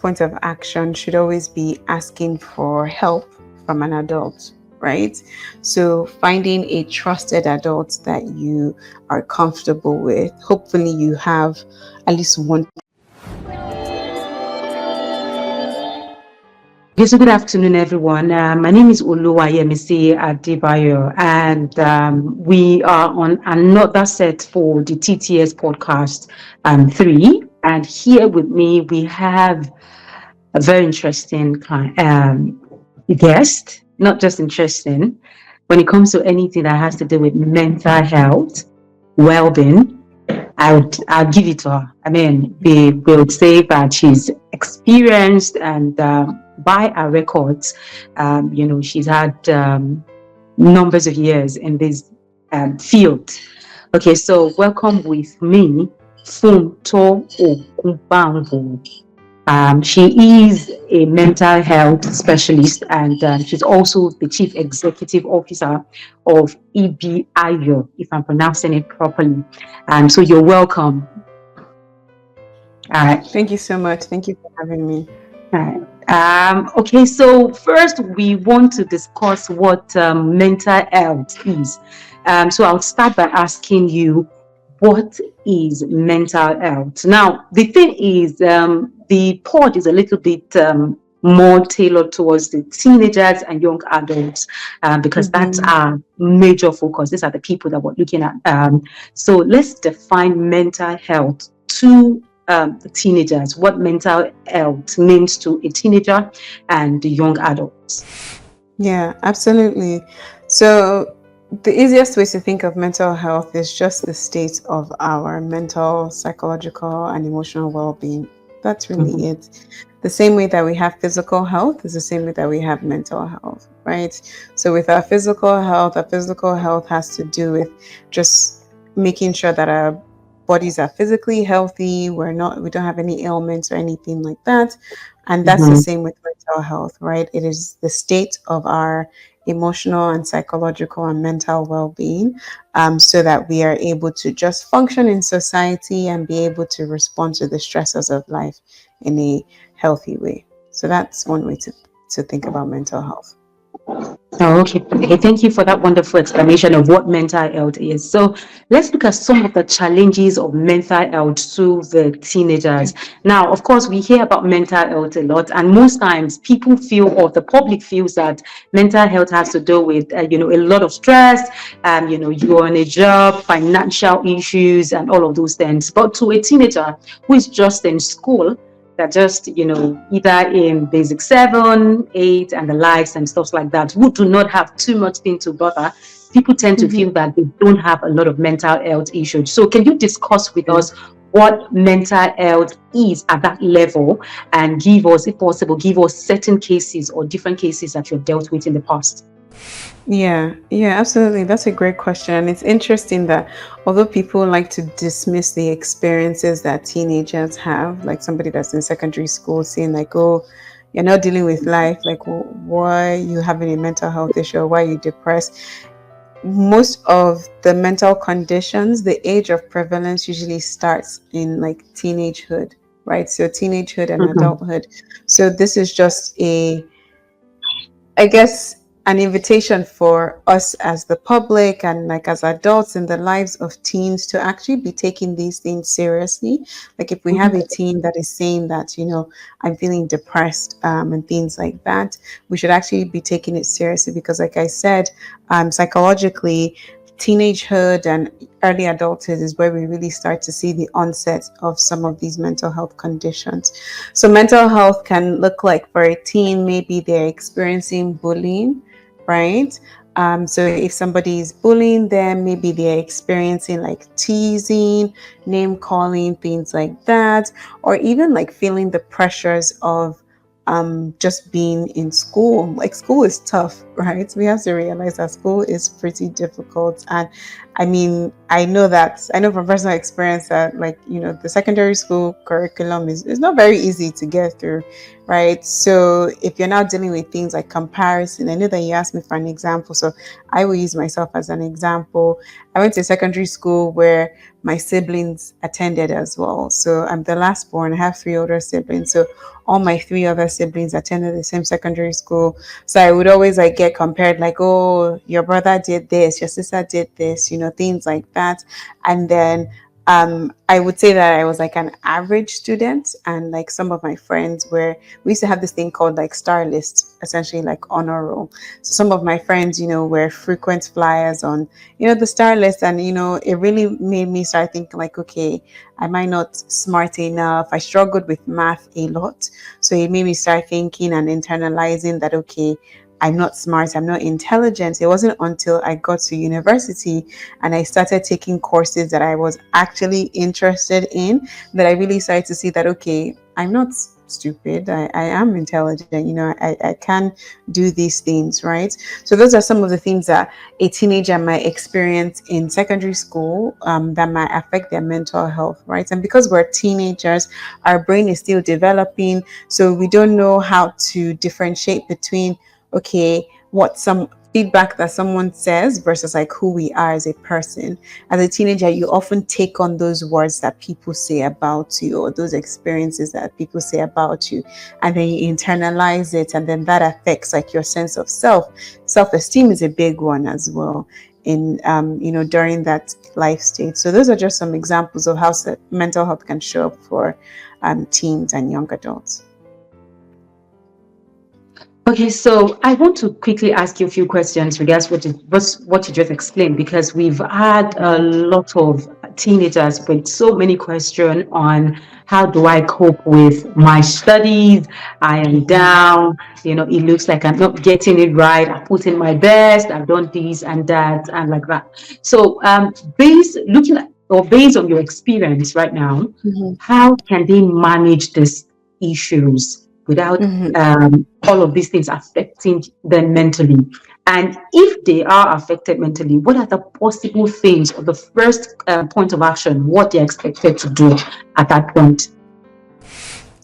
point of action should always be asking for help from an adult, right? So finding a trusted adult that you are comfortable with. Hopefully you have at least one. Okay, so good afternoon, everyone. My name is Oluwayemisi Adebayo, and we are on another set for the TTS podcast 3. And here with me, we have a very interesting guest, not just interesting, when it comes to anything that has to do with mental health, well-being. I'll give it to her. I mean, we will say that she's experienced, and by our records, she's had numbers of years in this field. Okay, so welcome with me, Funmto Ogunbanwo. She is a mental health specialist, and she's also the chief executive officer of EBIO, if I'm pronouncing it properly. So you're welcome. All right. Thank you so much. Thank you for having me. All right. Okay, so first we want to discuss what mental health is. So I'll start by asking you, what is mental health? Now, the thing is, the pod is a little bit more tailored towards the teenagers and young adults because that's our major focus. These are the people that we're looking at. So let's define mental health to the teenagers, what mental health means to a teenager and the young adults. Yeah, absolutely. So the easiest way to think of mental health is just the state of our mental, psychological, and emotional well-being. That's really it. The same way that we have physical health is the same way that we have mental health, right? So with our physical health has to do with just making sure that our bodies are physically healthy. We don't have any ailments or anything like that. And that's the same with mental health, right? It is the state of our emotional and psychological and mental well-being, so that we are able to just function in society and be able to respond to the stresses of life in a healthy way. So that's one way to think about mental health. Oh, okay. Thank you for that wonderful explanation of what mental health is. So let's look at some of the challenges of mental health to the teenagers. Now, of course, we hear about mental health a lot, and most times people feel, or the public feels, that mental health has to do with, a lot of stress, you're on a job, financial issues, and all of those things. But to a teenager who is just in school, that just, either in basic 7, 8, and the likes and stuff like that, who do not have too much thing to bother, people tend to feel that they don't have a lot of mental health issues. So can you discuss with us what mental health is at that level, and give us, if possible, certain cases or different cases that you've dealt with in the past? Yeah, absolutely. That's a great question. And it's interesting that although people like to dismiss the experiences that teenagers have, like somebody that's in secondary school saying like, oh, you're not dealing with life, like why are you having a mental health issue? Why are you depressed? Most of the mental conditions, the age of prevalence usually starts in like teenagehood, right? So teenagehood and adulthood. So this is just I guess, an invitation for us as the public and like as adults in the lives of teens to actually be taking these things seriously. Like if we have a teen that is saying that, I'm feeling depressed, and things like that, we should actually be taking it seriously because, like I said, psychologically, teenagehood and early adulthood is where we really start to see the onset of some of these mental health conditions. So mental health can look like, for a teen, maybe they're experiencing bullying, right? So if somebody is bullying them, maybe they're experiencing like teasing, name calling, things like that, or even like feeling the pressures of just being in school. Like school is tough, right? We have to realize that school is pretty difficult, and I mean, I know from personal experience that, like, the secondary school curriculum is not very easy to get through, right? So if you're now dealing with things like comparison, I know that you asked me for an example, so I will use myself as an example. I went to secondary school where my siblings attended as well. So I'm the last born. I have three older siblings. So all my three other siblings attended the same secondary school. So I would always like get compared, like, oh, your brother did this, your sister did this, things like that. And then I would say that I was like an average student, and like some of my friends were, we used to have this thing called like star list, essentially like honor roll. So some of my friends, were frequent flyers on, the star list, and it really made me start thinking like, okay, am I not smart enough? I struggled with math a lot, so it made me start thinking and internalizing that, okay, I'm not smart, I'm not intelligent. It wasn't until I got to university and I started taking courses that I was actually interested in that I really started to see that, okay, I'm not stupid. I am intelligent. I can do these things, right? So those are some of the things that a teenager might experience in secondary school, that might affect their mental health, right? And because we're teenagers, our brain is still developing, so we don't know how to differentiate between, okay, what some feedback that someone says versus like who we are as a person. As a teenager, you often take on those words that people say about you, or those experiences that people say about you, and then you internalize it, and then that affects like your sense of self. Self-esteem is a big one as well in during that life stage. So those are just some examples of how mental health can show up for teens and young adults. Okay, so I want to quickly ask you a few questions regards what you just explained, because we've had a lot of teenagers with so many questions on how do I cope with my studies? I am Mhm. down, it looks like I'm not getting it right. I put in my best, I've done this and that and like that. So based on your experience right now, Mhm. how can they manage these issues without Mhm. all of these things affecting them mentally? And if they are affected mentally, what are the possible things, or the first point of action, what they're expected to do at that point?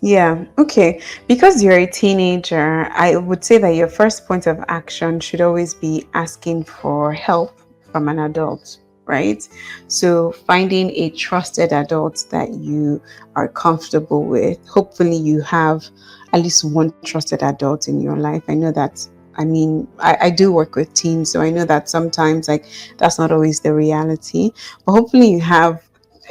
Yeah, okay. Because you're a teenager, I would say that your first point of action should always be asking for help from an adult, right? So finding a trusted adult that you are comfortable with. Hopefully, you have at least one trusted adult in your life. I know that. I mean, I do work with teens, so I know that sometimes like that's not always the reality. But hopefully, you have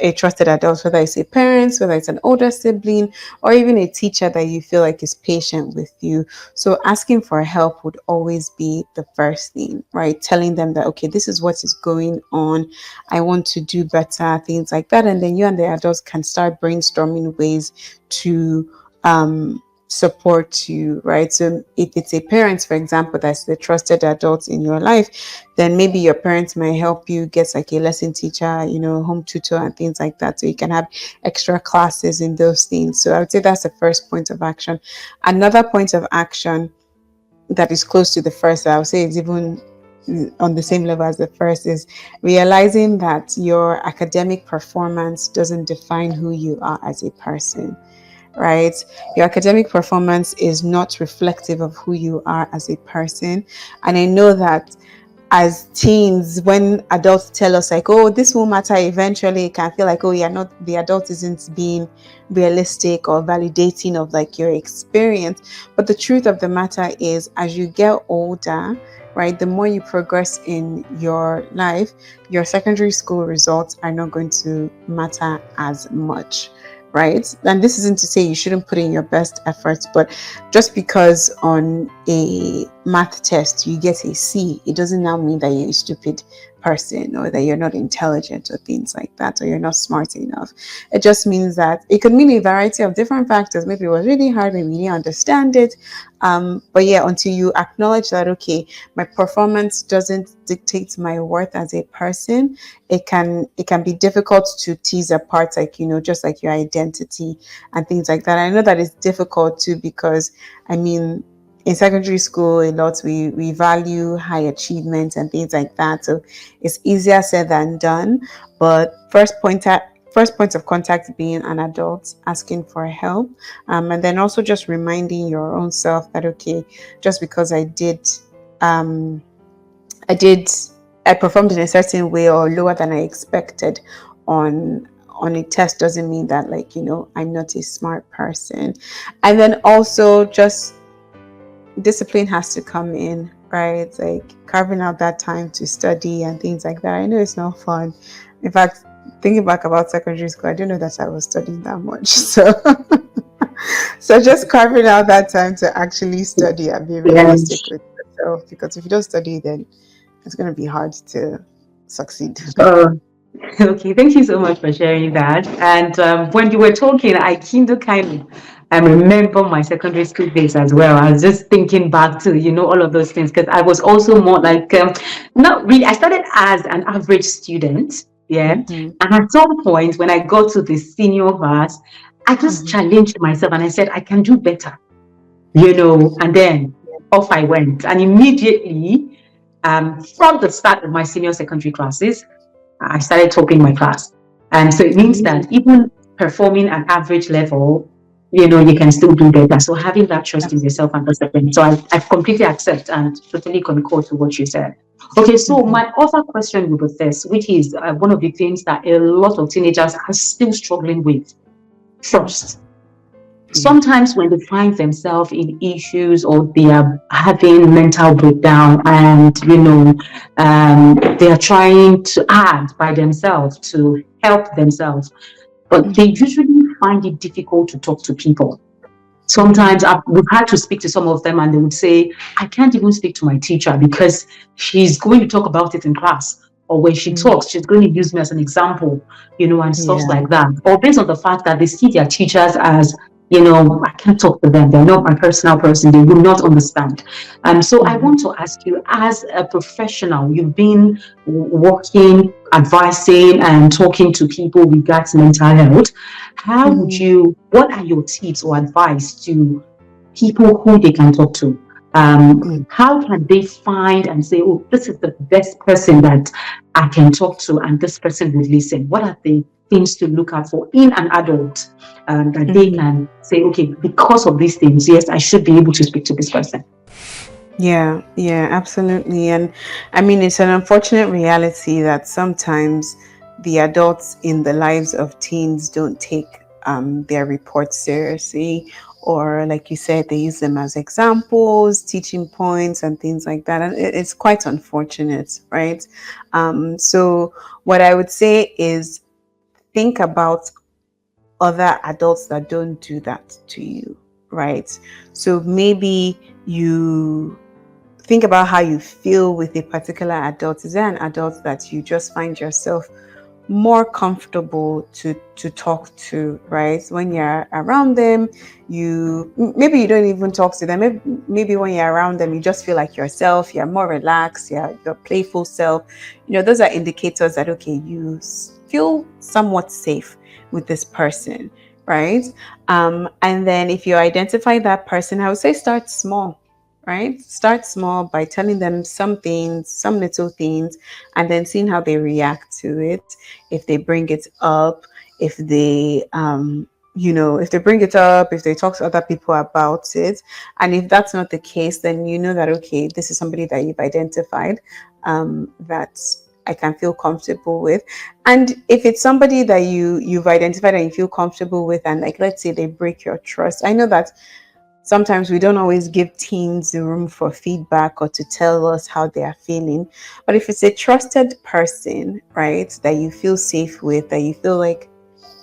a trusted adult, whether it's a parent, whether it's an older sibling, or even a teacher that you feel like is patient with you. So asking for help would always be the first thing, right? Telling them that, okay, this is what is going on. I want to do better, things like that. And then you and the adults can start brainstorming ways to support you, right? So if it's a parent, for example, that's the trusted adult in your life, then maybe your parents might help you get like a lesson teacher, home tutor and things like that. So you can have extra classes in those things. So I would say that's the first point of action. Another point of action that is close to the first, I would say it's even on the same level as the first, is realizing that your academic performance doesn't define who you are as a person, right? Your academic performance is not reflective of who you are as a person. And I know that as teens, when adults tell us like, oh, this will matter eventually, it can feel like, oh, you're not, the adult isn't being realistic or validating of like your experience. But the truth of the matter is, as you get older, right, the more you progress in your life, your secondary school results are not going to matter as much, right? And this isn't to say you shouldn't put in your best efforts, but just because on a math test you get a C, it doesn't now mean that you're a stupid person, or that you're not intelligent, or things like that, or you're not smart enough. It just means that it could mean a variety of different factors. Maybe it was really hard, maybe you didn't understand it. But yeah, until you acknowledge that, okay, my performance doesn't dictate my worth as a person, it can be difficult to tease apart, like, just like your identity and things like that. I know that it's difficult too, because I mean, in secondary school a lot we value high achievements and things like that, so it's easier said than done. But first point of contact being an adult asking for help, and then also just reminding your own self that okay, just because um I did I performed in a certain way or lower than I expected on a test doesn't mean that, like, I'm not a smart person. And then also just discipline has to come in, right? Like carving out that time to study and things like that. I know it's not fun. In fact, thinking back about secondary school, I didn't know that I was studying that much. So so just carving out that time to actually study and be Yeah. realistic with yourself, because if you don't study, then it's going to be hard to succeed. Uh, Okay, thank you so much for sharing that. And when you were talking, I kind of I remember my secondary school days as well. I was just thinking back to, all of those things because I was also more like, not really, I started as an average student. Yeah. Hmm. And at some point, when I got to the senior class, I just Hmm. challenged myself and I said, I can do better, and then off I went. And immediately, from the start of my senior secondary classes, I started topping my class. And so it means that Amazing. even performing at average level, you can still do better. So having that trust in yourself and discipline. So I completely accept and totally concur to what you said. Okay, so Hmm. my other question will be this, which is one of the things that a lot of teenagers are still struggling with. Trust. Yeah. Sometimes when they find themselves in issues or they are having mental breakdown and they are trying to act by themselves to help themselves, but they Hmm. usually find it difficult to talk to people. Hmm. Sometimes we've had to speak to some of them and they would say, I can't even speak to my teacher because she's going to talk about it in class. Or when she Hmm. talks, she's going to use me as an example, and stuff Yeah. like that. Or based on the fact that they see their teachers as, I can't talk to them. They're not my personal person. They will not understand. So I Hmm. want to ask you, as a professional, you've been working, advising, and talking to people regards mental health. Hmm. What are your tips or advice to people who they can talk to? How can they find and say, oh, this is the best person that I can talk to and this person would listen? What are the things to look out for in an adult that they Hmm. can say, okay, because of these things, yes, I should be able to speak to this person? Yeah, yeah, absolutely. And I mean, it's an unfortunate reality that sometimes the adults in the lives of teens don't take their reports seriously, or like you said, they use them as examples, teaching points, and things like that. And it's quite unfortunate, right? So, what I would say is think about other adults that don't do that to you, right? So, maybe you think about how you feel with a particular adult. Is there an adult that you just find yourself more comfortable to talk to, right? When you're around them, maybe you don't even talk to them. Maybe when you're around them, you just feel like yourself. You're more relaxed. You're your playful self. Those are indicators that okay, you feel somewhat safe with this person, right? And then if you identify that person, I would say start small, right? Start small by telling them some things, some little things, and then seeing how they react to it. If they bring it up, if they, if they bring it up, if they talk to other people about it, and if that's not the case, then you know that okay, this is somebody that you've identified, that I can feel comfortable with. And if it's somebody that you've identified and you feel comfortable with, and like let's say they break your trust, I know that sometimes we don't always give teens the room for feedback or to tell us how they are feeling. But if it's a trusted person, right, that you feel safe with, that you feel like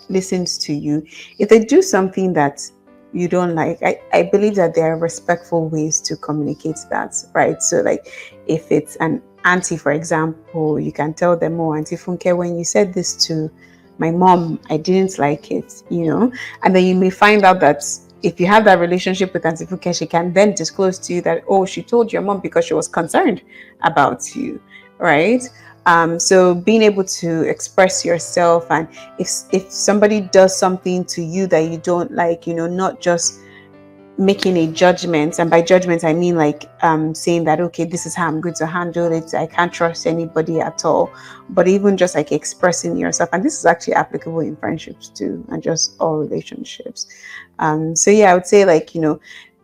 listens to you, if they do something that you don't like, I believe that there are respectful ways to communicate that, right? So, like, if it's an auntie, for example, you can tell them, oh, Auntie Funke, when you said this to my mom, I didn't like it. And then you may find out that if you have that relationship with Auntie Funke, she can then disclose to you that, oh, she told your mom because she was concerned about you, right? So being able to express yourself, and if somebody does something to you that you don't like, not just making a judgment, and by judgment I mean like saying that okay, this is how I'm going to handle it, I can't trust anybody at all, but even just like expressing yourself, and this is actually applicable in friendships too and just all relationships. So yeah, I would say like,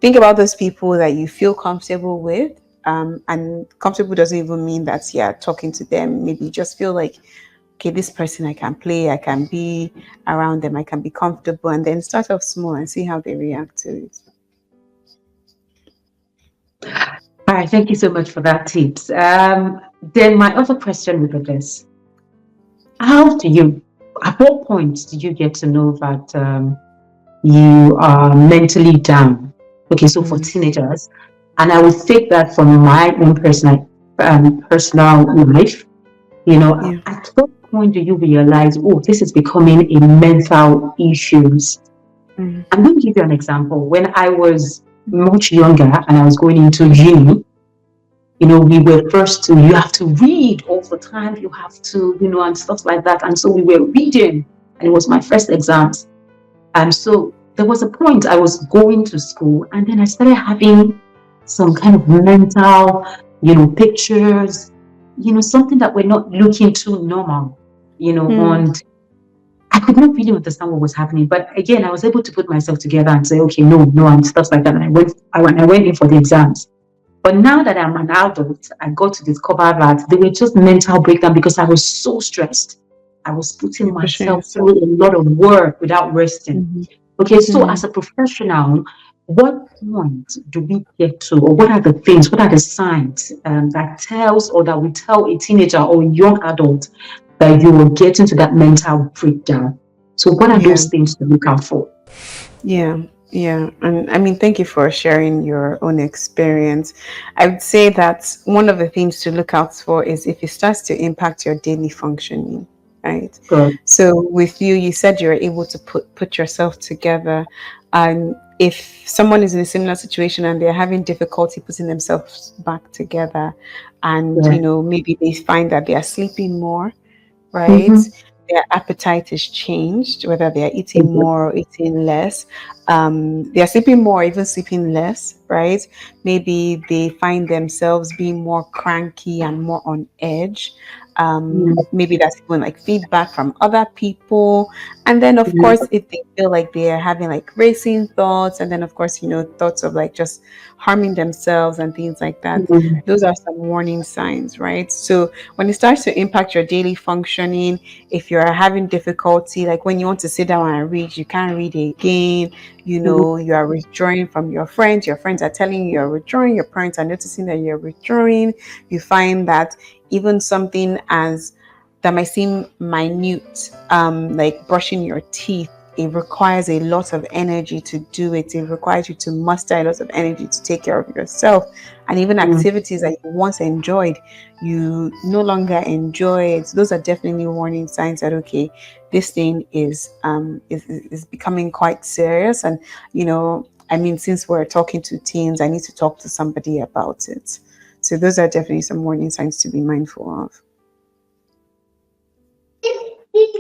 think about those people that you feel comfortable with, and comfortable doesn't even mean that yeah, talking to them, maybe you just feel like okay, this person I can play, I can be around them, I can be comfortable, and then start off small and see how they react to it. All right, thank you so much for that tips. Then my other question would be this: how do you, at what point did you get to know that you are mentally down? Okay, so for Mm, teenagers, and I would take that from my own personal life. yeah. At what point do you realize, oh, this is becoming a mental issues? Mm, I'm going to give you an example. When I was much younger and I was going into uni, we were first to, you have to read all the time, you have to, and stuff like that. And so we were reading, and it was my first exams. And so there was a point I was going to school, and then I started having some kind of mental, pictures, something that we're not looking too normal, mm, and I could not really understand what was happening. But again, I was able to put myself together and say, okay, no, no, and stuff like that. And I went in for the exams. But now that I'm an adult, I got to discover that they were just mental breakdown because I was so stressed. I was putting you're pushing myself yourself. through a lot of work without resting. Mm-hmm. Okay, so Mm, as a professional, what point do we get to, or what are the things, what are the signs that tells or that will tell a teenager or a young adult that you will get into that mental breakdown? So, what are yeah. those things to look out for? Yeah, yeah. And I mean, thank you for sharing your own experience. I would say that one of the things to look out for is if it starts to impact your daily functioning, right? Good. So with you, you said you're able to put yourself together. And if someone is in a similar situation and they're having difficulty putting themselves back together, and Yeah. maybe they find that they are sleeping more, right? Mm-hmm. Their appetite is changed, whether they are eating more or eating less. They are sleeping more, even sleeping less, right? Maybe they find themselves being more cranky and more on edge. Maybe that's even like feedback from other people. And then, of course, if they feel like they are having like racing thoughts, and then, of course, thoughts of like just harming themselves and things like that, Mm-hmm. those are some warning signs, right? So, when it starts to impact your daily functioning, if you're having difficulty, like when you want to sit down and read, you can't read again, you are withdrawing from your friends are telling you you're withdrawing, your parents are noticing that you're withdrawing, you find that even something as that might seem minute, like brushing your teeth, it requires a lot of energy to do it. It requires you to muster a lot of energy to take care of yourself. And even activities that you once enjoyed, you no longer enjoy it. Those are definitely warning signs that okay, this thing is becoming quite serious. And I mean, since we're talking to teens, I need to talk to somebody about it. So those are definitely some warning signs to be mindful of.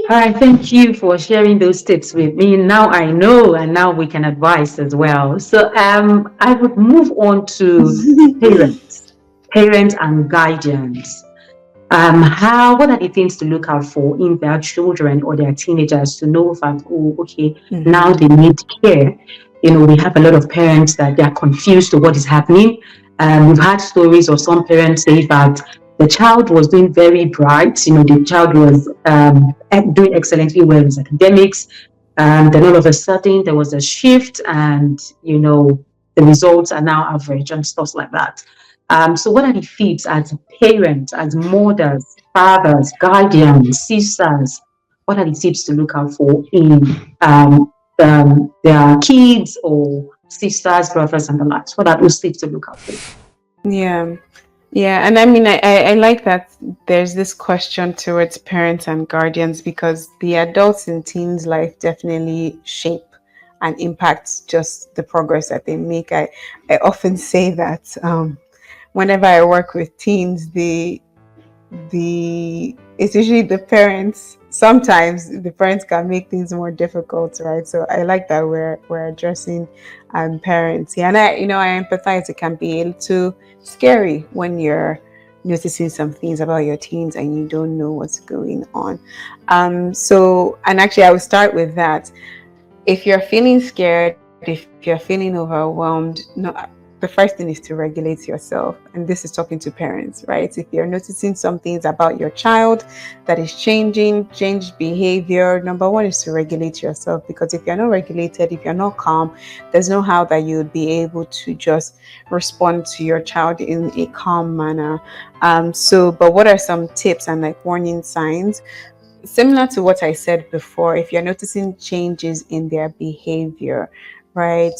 All right, thank you for sharing those tips with me. Now I know, and now we can advise as well. So, I would move on to parents, parents and guardians. What are the things to look out for in their children or their teenagers to know that, oh, okay, now Mhm. they need care. We have a lot of parents that they are confused to what is happening. We've had stories of some parents say that the child was doing very bright, the child was doing excellently well in his academics. Then all of a sudden there was a shift, and the results are now average and stuff like that. So what are the feats as parents, as mothers, fathers, guardians, sisters? What are the tips to look out for in their kids or sisters, brothers, and the likes? What are those tips to look out for? Yeah. Yeah, and I mean, I like that there's this question towards parents and guardians because the adults in teens' life definitely shape and impact just the progress that they make. I often say that whenever I work with teens, the it's usually the parents sometimes the parents can make things more difficult, right? So I like that we're addressing parents. Yeah, and I empathize. It can be a little scary when you're noticing some things about your teens and you don't know what's going on. So, and actually, I would start with that. If you're feeling scared, if you're feeling overwhelmed, no, the first thing is to regulate yourself. And this is talking to parents, right? If you're noticing some things about your child that is changed behavior, number one is to regulate yourself. Because if you're not regulated, if you're not calm, there's no how that you would be able to just respond to your child in a calm manner. But what are some tips and like warning signs? Similar to what I said before, if you're noticing changes in their behavior, right?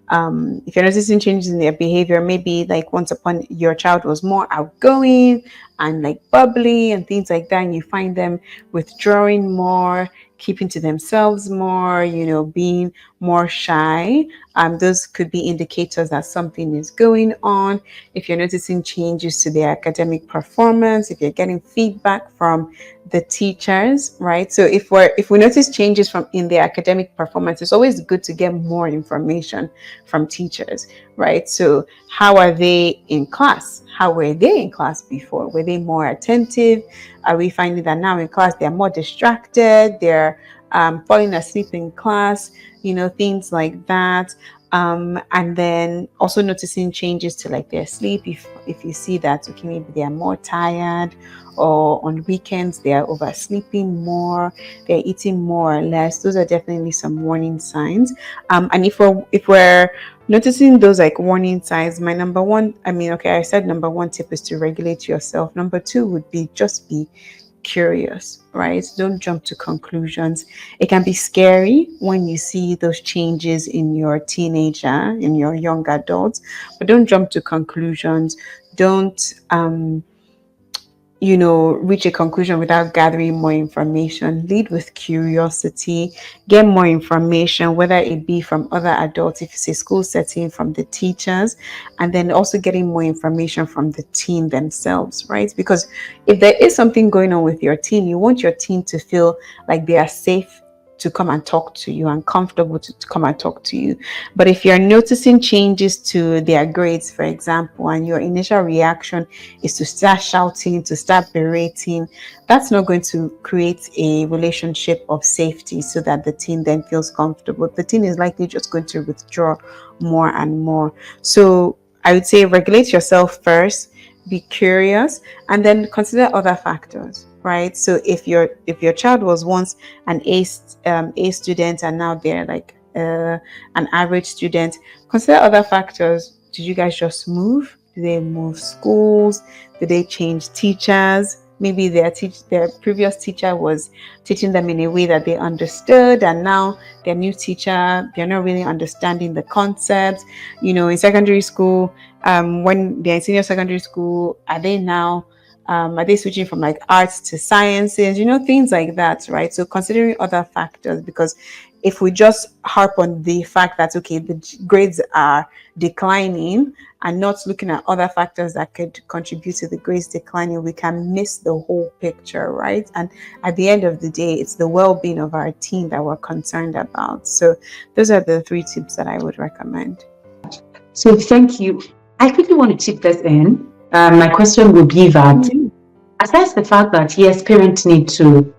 If you're noticing changes in their behavior, maybe like once upon your child was more outgoing and like bubbly and things like that, and you find them withdrawing more, keeping to themselves more, being more shy. Those could be indicators that something is going on. If you're noticing changes to their academic performance, if you're getting feedback from the teachers, right? So if we notice changes from in their academic performance, it's always good to get more information from teachers, right? So how are they in class? How were they in class before? Were they more attentive? Are we finding that now in class they're more distracted? They're falling asleep in class, things like that. And then also noticing changes to like their sleep. If you see that, okay, maybe they are more tired, or on weekends they are oversleeping more, they're eating more or less. Those are definitely some warning signs. And if we're noticing those like warning signs, my number one, I said number one tip is to regulate yourself. Number two would be just be curious, right? Don't jump to conclusions. It can be scary when you see those changes in your teenager, in your young adults, but don't jump to conclusions. Don't reach a conclusion without gathering more information. Lead with curiosity, get more information, whether it be from other adults, if it's a school setting, from the teachers, and then also getting more information from the teen themselves, right? Because if there is something going on with your teen, you want your teen to feel like they are safe to come and talk to you and comfortable to come and talk to you. But if you're noticing changes to their grades, for example, and your initial reaction is to start shouting, to start berating, that's not going to create a relationship of safety so that the teen then feels comfortable. The teen is likely just going to withdraw more and more. So I would say regulate yourself first, be curious, and then consider other factors, right? So if your child was once an A student and now they're like an average student, consider other factors. Did you guys just move? Did they move schools? Did they change teachers? Maybe their previous teacher was teaching them in a way that they understood, and now their new teacher, they're not really understanding the concepts. In secondary school, when they're in senior secondary school, are they switching from like arts to sciences? Things like that, right? So considering other factors, because if we just harp on the fact that okay, the grades are declining and not looking at other factors that could contribute to the grades declining, we can miss the whole picture, right? And at the end of the day, it's the well-being of our team that we're concerned about. So those are the three tips that I would recommend. So thank you. I quickly want to chip this in. My question would be that, aside the fact that yes, parents need to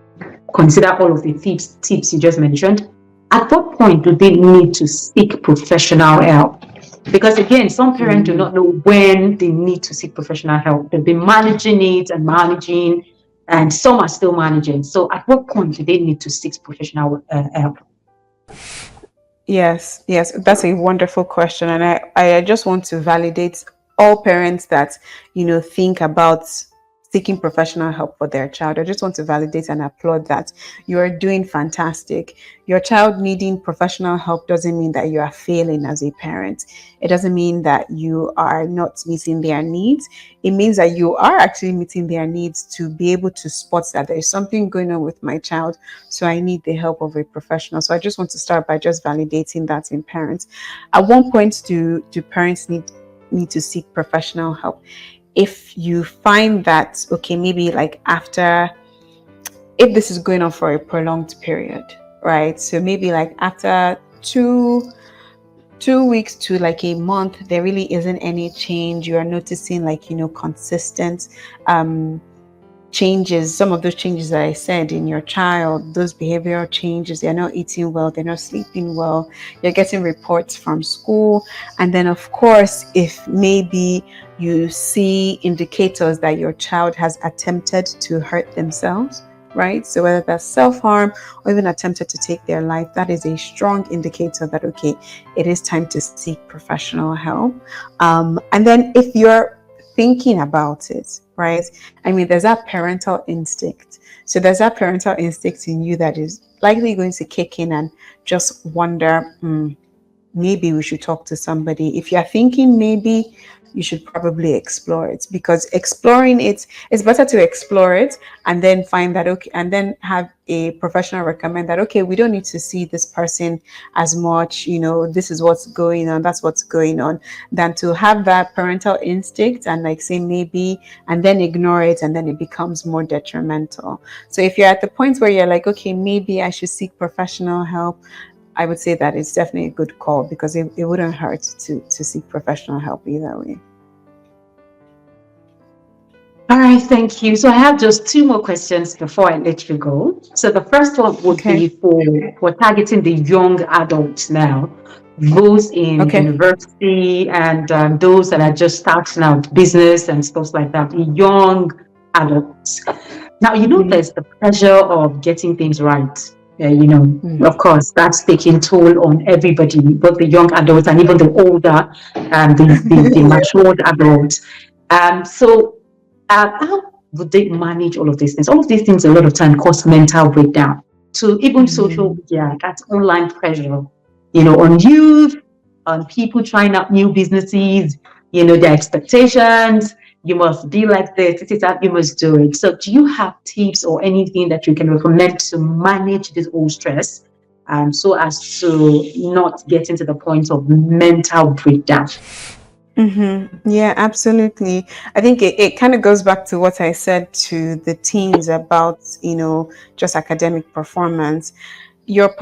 consider all of the tips you just mentioned, at what point do they need to seek professional help? Because again, some parents do not know when they need to seek professional help. They've been managing it and managing, and some are still managing. So at what point do they need to seek professional help? Yes, that's a wonderful question. And I just want to validate all parents that, think about seeking professional help for their child. I just want to validate and applaud that. You are doing fantastic. Your child needing professional help doesn't mean that you are failing as a parent. It doesn't mean that you are not meeting their needs. It means that you are actually meeting their needs to be able to spot that there is something going on with my child, so I need the help of a professional. So I just want to start by just validating that in parents. At one point, do parents need to seek professional help? If you find that okay, maybe like after if this is going on for a prolonged period, right? So maybe like after 2 weeks to like a month, there really isn't any change. You are noticing like, consistent um changes, some of those changes that I said in your child, those behavioral changes, they're not eating well, they're not sleeping well, you're getting reports from school. And then, of course, if maybe you see indicators that your child has attempted to hurt themselves, right? So whether that's self-harm or even attempted to take their life, that is a strong indicator that, okay, it is time to seek professional help. And then if you're thinking about it, right? I mean, there's that parental instinct. So there's that parental instinct in you that is likely going to kick in and just wonder, maybe we should talk to somebody. If you're thinking maybe, you should probably explore it, because exploring it, it's better to explore it and then find that, okay, and then have a professional recommend that, okay, we don't need to see this person as much, this is what's going on, that's what's going on, than to have that parental instinct and like say maybe and then ignore it, and then it becomes more detrimental. So if you're at the point where you're like, okay, maybe I should seek professional help, I would say that it's definitely a good call, because it wouldn't hurt to seek professional help either way. All right, thank you. So I have just two more questions before I let you go. So the first one would Okay. be for targeting the young adults now, those in Okay. university and those that are just starting out business and stuff like that, the young adults. Now, there's the pressure of getting things right. Of course, that's taking toll on everybody, both the young adults and even the older, the matured adults. So how would they manage all of these things? All of these things a lot of time cause mental breakdown. To even social media, that's online pressure, on youth, on people trying out new businesses, their expectations. You must be like this, it is that you must do it. So do you have tips or anything that you can recommend to manage this whole stress, so as to not get into the point of mental breakdown? Yeah, absolutely. I think it kind of goes back to what I said to the teens about, just academic performance. Your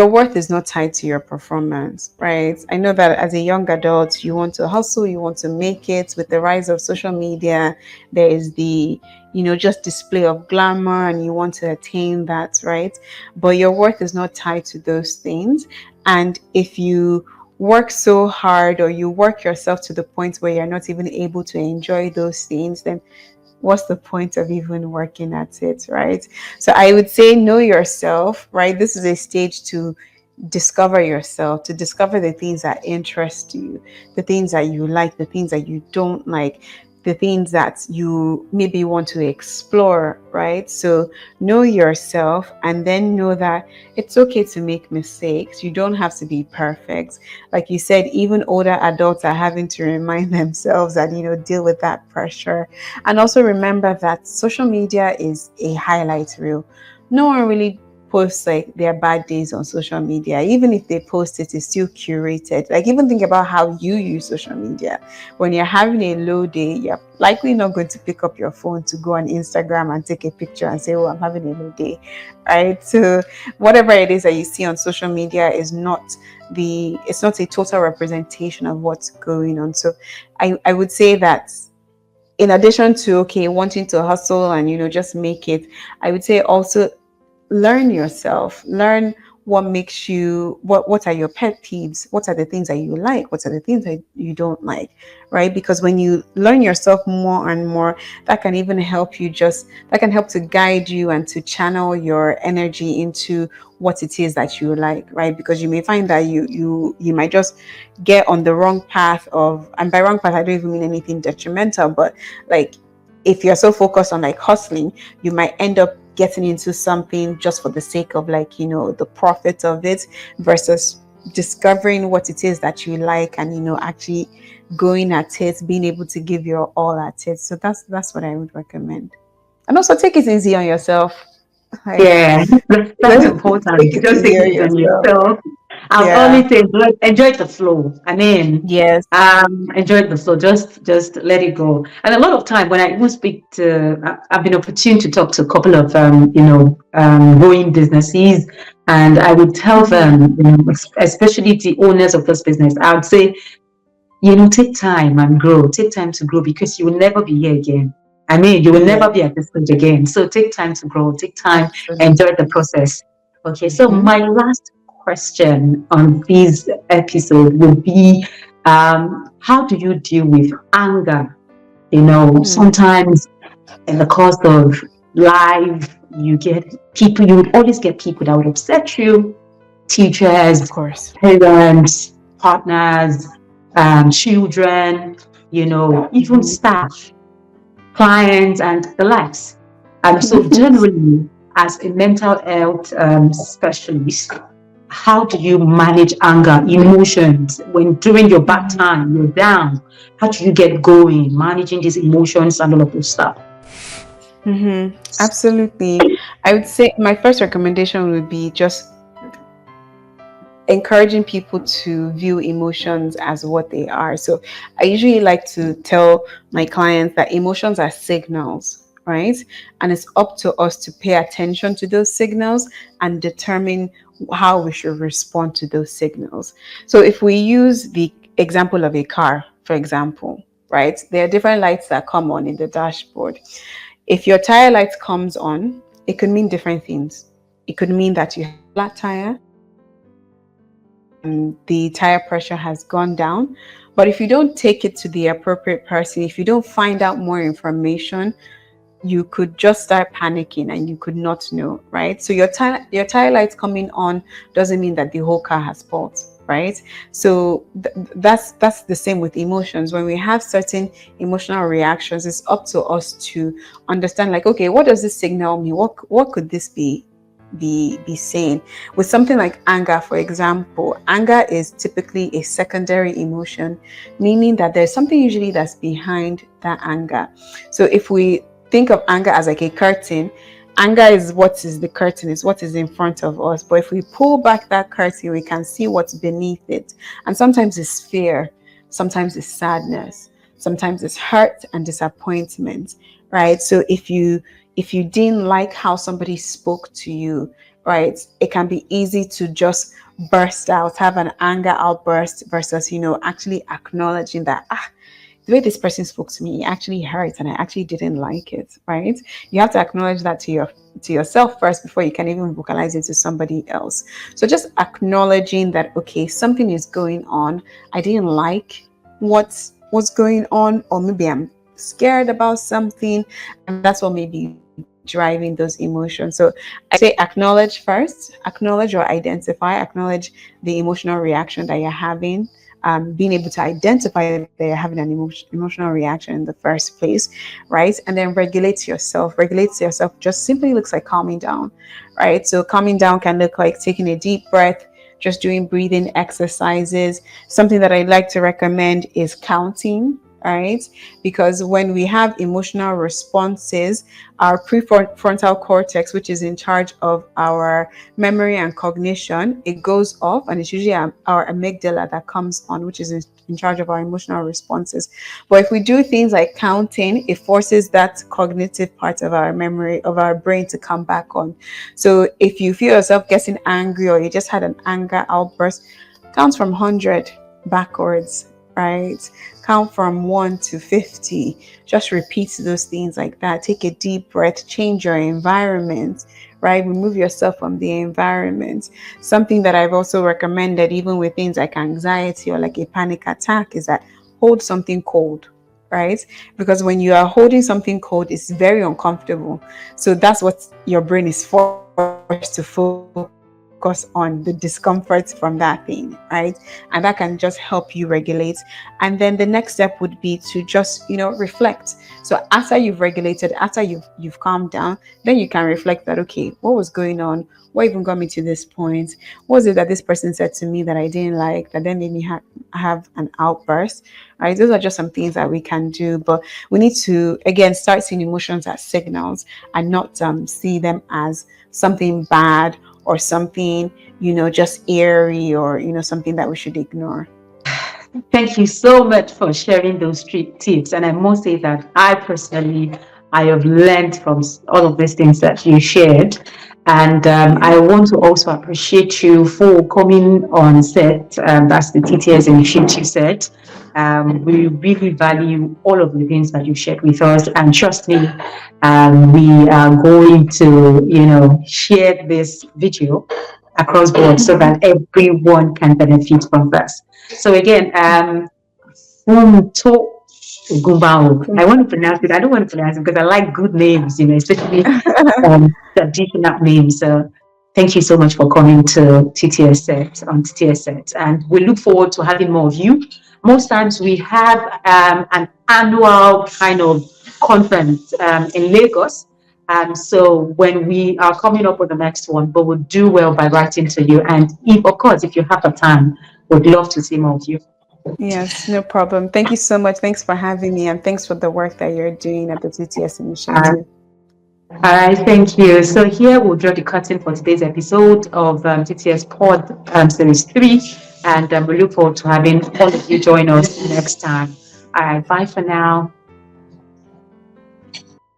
worth is not tied to your performance, right? I know that as a young adult, you want to hustle, you want to make it. With the rise of social media, there is the, just display of glamour, and you want to attain that, right? But your worth is not tied to those things. And if you work so hard, or you work yourself to the point where you're not even able to enjoy those things, then what's the point of even working at it, right? So I would say know yourself, right? This is a stage to discover yourself, to discover the things that interest you, the things that you like, the things that you don't like, the things that you maybe want to explore, right? So know yourself, and then know that it's okay to make mistakes. You don't have to be perfect. Like you said, even older adults are having to remind themselves and, deal with that pressure. And also remember that social media is a highlight reel. No one really post like their bad days on social media. Even if they post it, it's still curated. Like, even think about how you use social media. When you're having a low day, you're likely not going to pick up your phone to go on Instagram and take a picture and say, oh, I'm having a low day, right? So whatever it is that you see on social media is it's not a total representation of what's going on. So I would say that, in addition to, okay, wanting to hustle and, just make it, I would say also learn yourself, learn what makes you, what are your pet peeves, what are the things that you like, what are the things that you don't like, right? Because when you learn yourself more and more, that can even help you, that can help to guide you and to channel your energy into what it is that you like, right? Because you may find that you might just get on the wrong path of, and by wrong path I don't even mean anything detrimental, but like, if you're so focused on like hustling, you might end up getting into something just for the sake of like, the profit of it, versus discovering what it is that you like and, actually going at it, being able to give your all at it. So that's what I would recommend. And also take it easy on yourself. Like, Yeah, that's let's important. take it Just take easy it on easy on yourself. yourself. I would Yeah. always say enjoy the flow. I mean, Yes. enjoy the flow. Just let it go. And a lot of time when I even speak to, I've been opportune to talk to a couple of growing businesses, and I would tell Mm-hmm. them, especially the owners of this business, I would say, take time and grow. Take time to grow because you will never be here again. I mean, you will never Yeah. be at this stage again. So take time to grow. Take time, enjoy the Absolutely. process. Okay, so Mm-hmm. my last question on this episode will be, how do you deal with anger? Mm. Sometimes in the course of life, you would always get people that would upset you, Of teachers, course. parents, partners, children, even Mm-hmm. staff, clients, and the likes. So, generally, as a mental health specialist, how do you manage anger, emotions when during your bad Mm-hmm. time, you're down? How do you get going, managing these emotions and all of those stuff? Mm-hmm. Absolutely. I would say my first recommendation would be just encouraging people to view emotions as what they are. So I usually like to tell my clients that emotions are signals, right? And it's up to us to pay attention to those signals and determine how we should respond to those signals. So if we use the example of a car, for example, right? There are different lights that come on in the dashboard. If your tire light comes on, it could mean different things. It could mean that you have a flat tire. It could mean that the tire pressure has gone down. But if you don't take it to the appropriate person, if you don't find out more information, you could just start panicking and you could not know, right? So your tire lights coming on doesn't mean that the whole car has fault, right? So that's the same with emotions. When we have certain emotional reactions, it's up to us to understand, like, okay, what does this signal me? What could this be saying? With something like anger, for example, anger is typically a secondary emotion, meaning that there's something usually that's behind that anger. So if we think of anger as like a curtain, anger is what is the curtain, is what is in front of us. But if we pull back that curtain, we can see what's beneath it. And sometimes it's fear, sometimes it's sadness, sometimes it's hurt and disappointment, right? So if you didn't like how somebody spoke to you, right, it can be easy to just burst out, have an anger outburst versus, actually acknowledging that, the way this person spoke to me actually hurt and I actually didn't like it, right? You have to acknowledge that to yourself first before you can even vocalize it to somebody else. So just acknowledging that, okay, something is going on. I didn't like what's going on, or maybe I'm scared about something, and that's what may be driving those emotions. So I say acknowledge first, acknowledge or identify, acknowledge the emotional reaction that you're having, being able to identify that you're having an emotional reaction in the first place, right? And then regulate yourself. Regulate yourself just simply looks like calming down, right? So calming down can look like taking a deep breath, just doing breathing exercises. Something that I like to recommend is counting. Right, because when we have emotional responses, our prefrontal cortex, which is in charge of our memory and cognition, it goes off, and it's usually our amygdala that comes on, which is in charge of our emotional responses. But if we do things like counting, it forces that cognitive part of our memory, of our brain, to come back on. So if you feel yourself getting angry or you just had an anger outburst, count from 100 backwards, right? Count from 1 to 50. Just repeat those things like that. Take a deep breath, change your environment, right? Remove yourself from the environment. Something that I've also recommended, even with things like anxiety or like a panic attack, is that hold something cold, right? Because when you are holding something cold, it's very uncomfortable. So that's what your brain is forced to focus on, the discomfort from that thing, right? And that can just help you regulate. And then the next step would be to just, reflect. So after you've regulated, after you've calmed down, then you can reflect that, okay, what was going on? What even got me to this point? What was it that this person said to me that I didn't like, that then made me have an outburst, right? Those are just some things that we can do, but we need to, again, start seeing emotions as signals and not see them as something bad or something, just eerie, or, something that we should ignore? Thank you so much for sharing those tips. And I must say that I have learned from all of these things that you shared. And Yeah. I want to also appreciate you for coming on set. That's the TTS initiative set. We really value all of the things that you shared with us. And trust me, we are going to, share this video across board so that everyone can benefit from this. So again, Funmto Ogunbanwo. I want to pronounce it. I don't want to pronounce it because I like good names, especially traditional names. So thank you so much for coming to TTS Set on TTS Set, and we look forward to having more of you. Most times we have an annual kind of conference in Lagos. So when we are coming up with the next one, but we'll do well by writing to you. And if, of course, if you have the time, we'd love to see more of you. Yes, no problem. Thank you so much. Thanks for having me, and thanks for the work that you're doing at the TTS Uh, initiative. all right, thank you. So here we'll draw the curtain for today's episode of TTS Pod Series 3, and we look forward to having all of you join us next time. All right, bye for now.